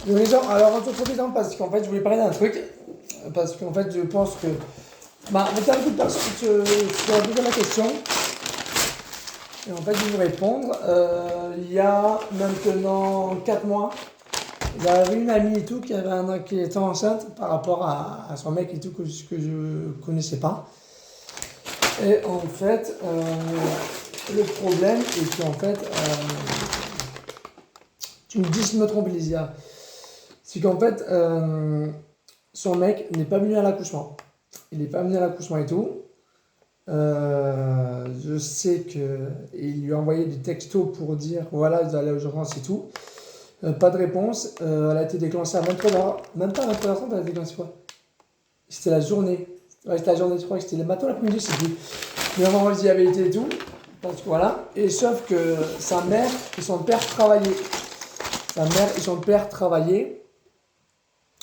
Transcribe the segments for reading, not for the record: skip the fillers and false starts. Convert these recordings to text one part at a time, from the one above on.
Alors, on se retrouve dedans parce qu'en fait, je voulais parler d'un truc. Parce qu'en fait, je pense que. Bah, en fait, il y a beaucoup de personnes qui se posent la question. Et en fait, je vais vous répondre. Il y a maintenant 4 mois, j'avais une amie et tout qui était enceinte par rapport à son mec et tout que je connaissais pas. Et en fait, le problème est qu'en fait, tu me dis si je me trompe, Lysia, c'est qu'en fait, son mec n'est pas venu à l'accouchement. Il n'est pas venu à l'accouchement et tout. Je sais qu'il lui a envoyé des textos pour dire voilà, vous allez aux urgences et tout. Pas de réponse. Elle a été déclenchée à 23h. Même pas à 23h30, elle a été déclenchée quoi? C'était la journée. Ouais, c'était la journée, je crois que c'était le matin, l'après-midi, je sais plus. Mais vraiment, il y avait été et tout. Parce que voilà. Et sauf que sa mère et son père travaillaient. Sa mère et son père travaillaient.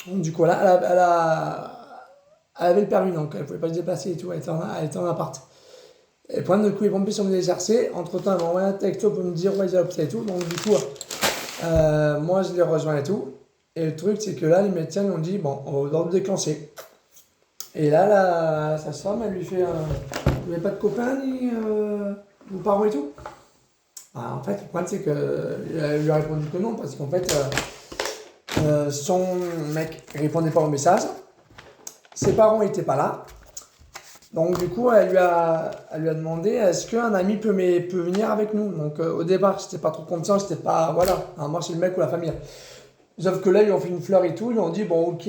Donc, du coup, là, elle avait le permis, donc elle pouvait pas se déplacer et tout. Elle était en appart. Et point de coup, les pompiers sont venus les chercher. Entre temps, elle m'a envoyé un texto pour me dire ouais, ils à l'hôpital et tout. Donc, du coup, moi, je les rejoins et tout. Et le truc, c'est que là, les médecins lui ont dit bon, on va le déclencher. Et là, sa femme, elle lui fait vous n'avez pas de copain ni vos parents et tout. Ah, en fait, le problème, c'est qu'elle lui a répondu que non, parce qu'en fait, son mec répondait pas au message. Ses parents n'étaient pas là. Donc du coup, elle lui a demandé est-ce qu'un ami peut venir avec nous. Donc au départ, j'étais pas trop confiant, j'étais pas voilà, moi c'est le mec ou la famille. Sauf que là, ils ont fait une fleur et tout, ils ont dit bon ok,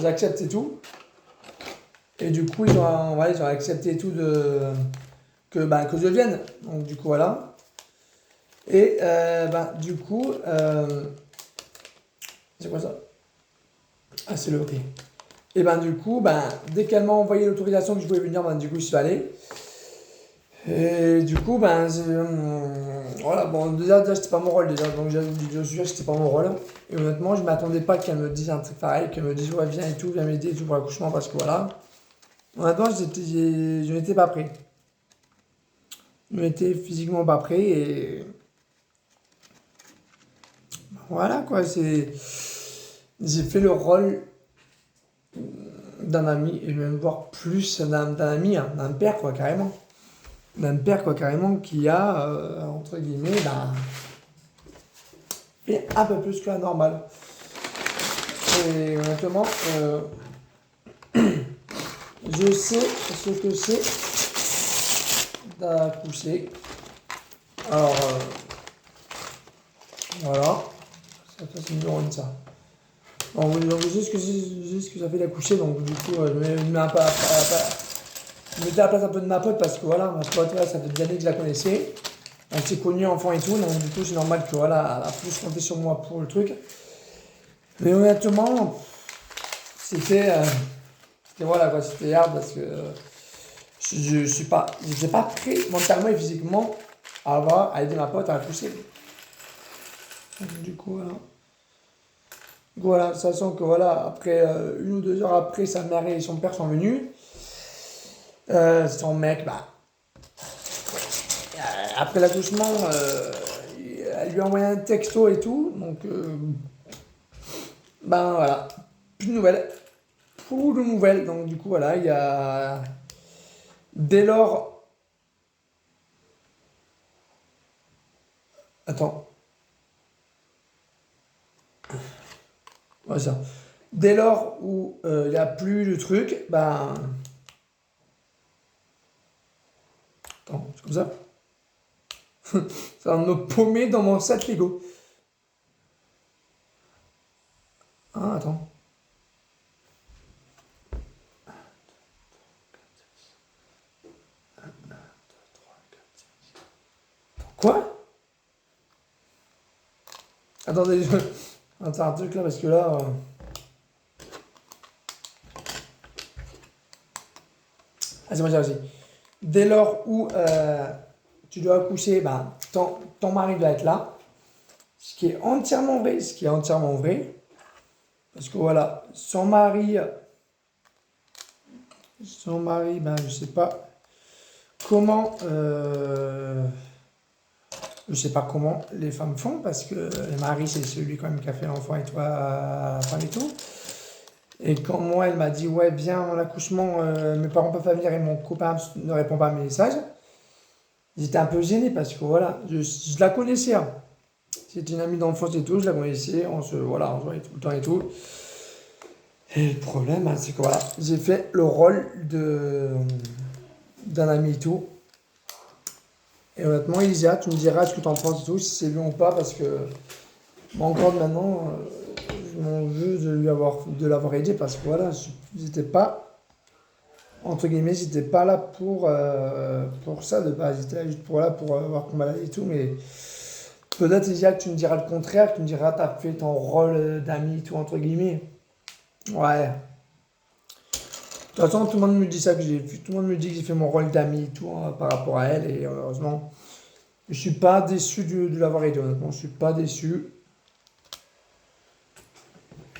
j'accepte et tout. Et du coup, ils ont accepté et tout que je vienne. Donc du coup voilà. Et du coup, c'est quoi ça? Ah c'est le ok. Et du coup, dès qu'elle m'a envoyé l'autorisation que je pouvais venir, du coup je suis allé. Et du coup, voilà, bon, déjà c'était pas mon rôle, déjà, donc je suis c'était pas mon rôle. Et honnêtement, je m'attendais pas qu'elle me dise un truc pareil, qu'elle me dise, ouais, viens et tout, viens m'aider et tout pour l'accouchement, parce que voilà. Honnêtement, je n'étais pas prêt. Je n'étais physiquement pas prêt, et voilà, quoi, j'ai fait le rôle d'un ami, et même voire plus d'un ami, hein, d'un père, quoi, carrément. D'un père, quoi, carrément, qui a, entre guillemets, fait un peu plus que la normale. Et honnêtement, je sais ce que c'est d'accoucher. Alors, voilà. Ça c'est une de ça. Donc, je sais ce que ça fait d'accoucher, donc du coup, je me mets un peu je mettais à la place un peu de ma pote parce que voilà, ma pote, ouais, ça fait des années que je la connaissais. On s'est connus enfant et tout, donc du coup, c'est normal que voilà, elle a plus compté sur moi pour le truc. Mais honnêtement, c'était. C'était voilà quoi, c'était hard parce que je suis pas prêt mentalement et physiquement à aider ma pote à accoucher. Du coup, voilà. Voilà, sachant que voilà, après 1 ou 2 heures après, sa mère et son père sont venus. Son mec, après l'accouchement, elle lui a envoyé un texto et tout. Donc, voilà, plus de nouvelles. Plus de nouvelles. Donc, du coup, voilà, il y a. Dès lors. Attends. Ouais, ça. Dès lors où il n'y a plus de trucs, attends, c'est comme ça. Ça va me paumer dans mon set Lego. Ah, attends. Quoi? Attendez, je. Attends, un truc là, parce que là. Ah, c'est moi, j'ai réussi. Dès lors où tu dois accoucher, ton mari doit être là. Ce qui est entièrement vrai. Ce qui est entièrement vrai. Parce que voilà, son mari. Son mari, je sais pas comment. Je sais pas comment les femmes font, parce que le mari, c'est celui quand même qui a fait l'enfant et toi, à la femme et tout. Et quand moi, elle m'a dit, ouais, viens à l'accouchement, mes parents peuvent pas venir et mon copain ne répond pas à mes messages, j'étais un peu gêné parce que voilà, je la connaissais, hein. C'était une amie d'enfance et tout, je la connaissais, voilà, on se voyait tout le temps et tout. Et le problème, hein, c'est que voilà, j'ai fait le rôle d'un ami et tout. Et honnêtement, Elysia, tu me diras ce que tu en penses et tout, si c'est bien ou pas, parce que moi encore maintenant, je m'en veux de l'avoir aidé, parce que voilà, j'étais pas, entre guillemets, j'étais pas là pour ça de base, j'étais là juste pour là, pour voir qu'on m'allait et tout, mais peut-être Elysia que tu me diras le contraire, que tu me diras t'as fait ton rôle d'ami et tout, entre guillemets. Ouais. De toute façon, tout le monde me dit ça, tout le monde me dit que j'ai fait mon rôle d'ami et tout, hein, par rapport à elle, et heureusement, je suis pas déçu de l'avoir aidé, honnêtement, je suis pas déçu.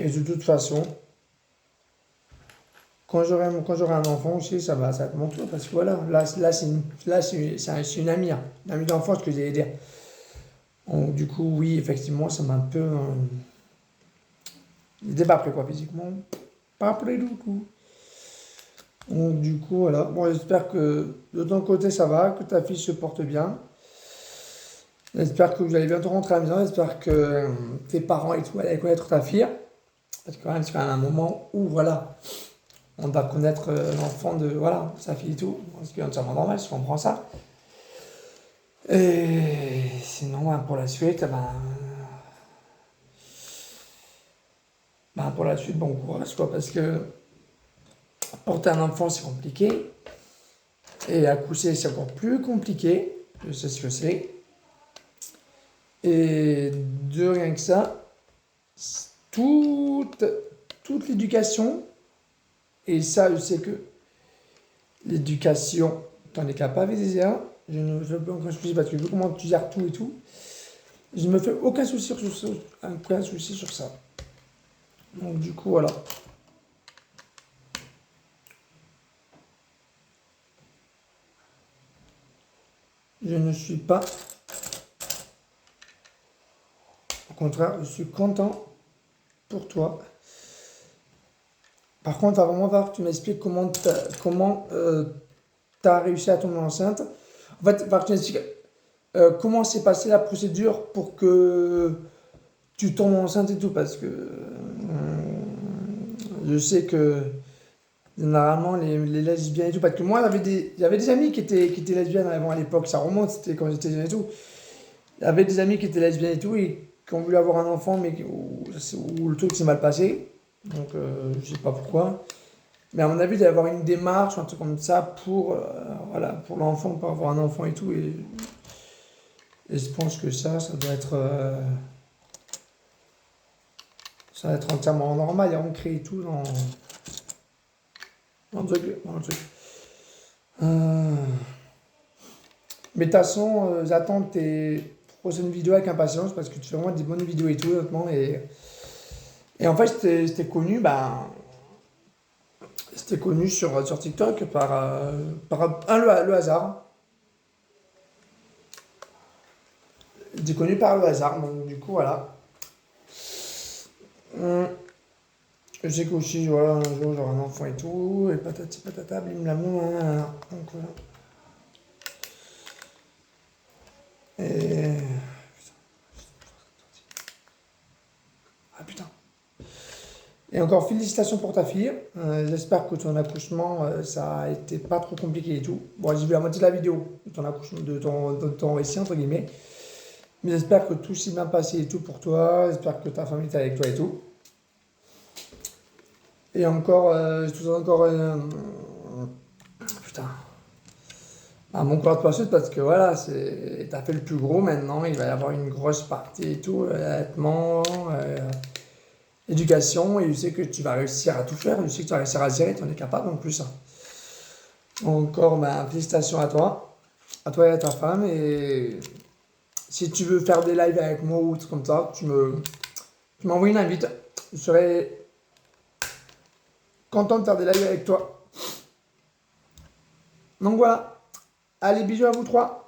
Et de toute façon, quand j'aurai un enfant aussi, ça va être mon tour, parce que voilà, là c'est une amie, hein, une amie d'enfance que j'ai aidé. Donc, du coup, oui, effectivement, ça m'a un peu. Il n'était pas prêt, quoi, physiquement. Pas prêt du tout. Donc, du coup, voilà. Bon, j'espère que de ton côté, ça va, que ta fille se porte bien. J'espère que vous allez bientôt rentrer à la maison. J'espère que tes parents et tout allaient connaître ta fille. Parce que quand même, c'est quand même un moment où, voilà, on va connaître l'enfant de, voilà, sa fille et tout. Ce qui est entièrement normal, je comprends ça. Et sinon, pour la suite, pour la suite, bon courage, quoi, parce que porter un enfant, c'est compliqué. Et accoucher, c'est encore plus compliqué. Je sais ce que c'est. Et de rien que ça, toute, toute l'éducation, et ça, je sais que l'éducation, t'en es capable, Elysia. Je ne veux pas encore souci parce que je veux comment tu gères tout et tout. Je ne me fais aucun souci sur ça. Donc, du coup, voilà. Je ne suis pas. Au contraire, je suis content pour toi. Par contre, il va vraiment falloir que tu m'expliques comment t'as réussi à tomber enceinte. En fait, il va falloir que tu m'expliques comment s'est passée la procédure pour que tu tombes enceinte et tout. Parce que je sais que généralement les lesbiennes et tout. Parce que moi, j'avais des amis qui étaient lesbiennes avant à l'époque. Ça remonte, c'était quand j'étais jeune et tout. Il y avait des amis qui étaient lesbiennes et tout et qui ont voulu avoir un enfant, mais où le truc s'est mal passé. Donc, je sais pas pourquoi. Mais à mon avis, il doit y avoir une démarche, un truc comme ça voilà, pour l'enfant, pour avoir un enfant et tout. Et je pense que ça va être entièrement normal et ancré et tout dans le truc. Euh, Mais de toute façon, j'attends tes prochaines vidéos avec impatience parce que tu fais vraiment des bonnes vidéos et tout, honnêtement. Et en fait, c'était connu sur TikTok par le hasard. J'étais connu par le hasard, donc du coup, voilà. Je sais qu'aussi, voilà, un jour, j'aurai un enfant et tout, et patati patata, bim l'amour, donc voilà. Et. Ah putain. Et encore félicitations pour ta fille. J'espère que ton accouchement, ça a été pas trop compliqué et tout. Bon, j'ai vu la moitié de la vidéo de ton accouchement, de ton récit, entre guillemets. Mais j'espère que tout s'est bien passé et tout pour toi. J'espère que ta famille est avec toi et tout. Et encore, je te souhaite encore. Putain. Mon courage pour la suite parce que voilà, t'as fait le plus gros maintenant. Il va y avoir une grosse partie et tout. Allaitement, éducation. Et je sais que tu vas réussir à tout faire. Je sais que tu vas réussir à gérer. Tu en es capable en plus, hein. Encore, félicitations à toi. À toi et à ta femme. Et si tu veux faire des lives avec moi ou trucs comme ça, tu m'envoies une invite. Je serai content de faire des lives avec toi. Donc voilà. Allez, bisous à vous trois.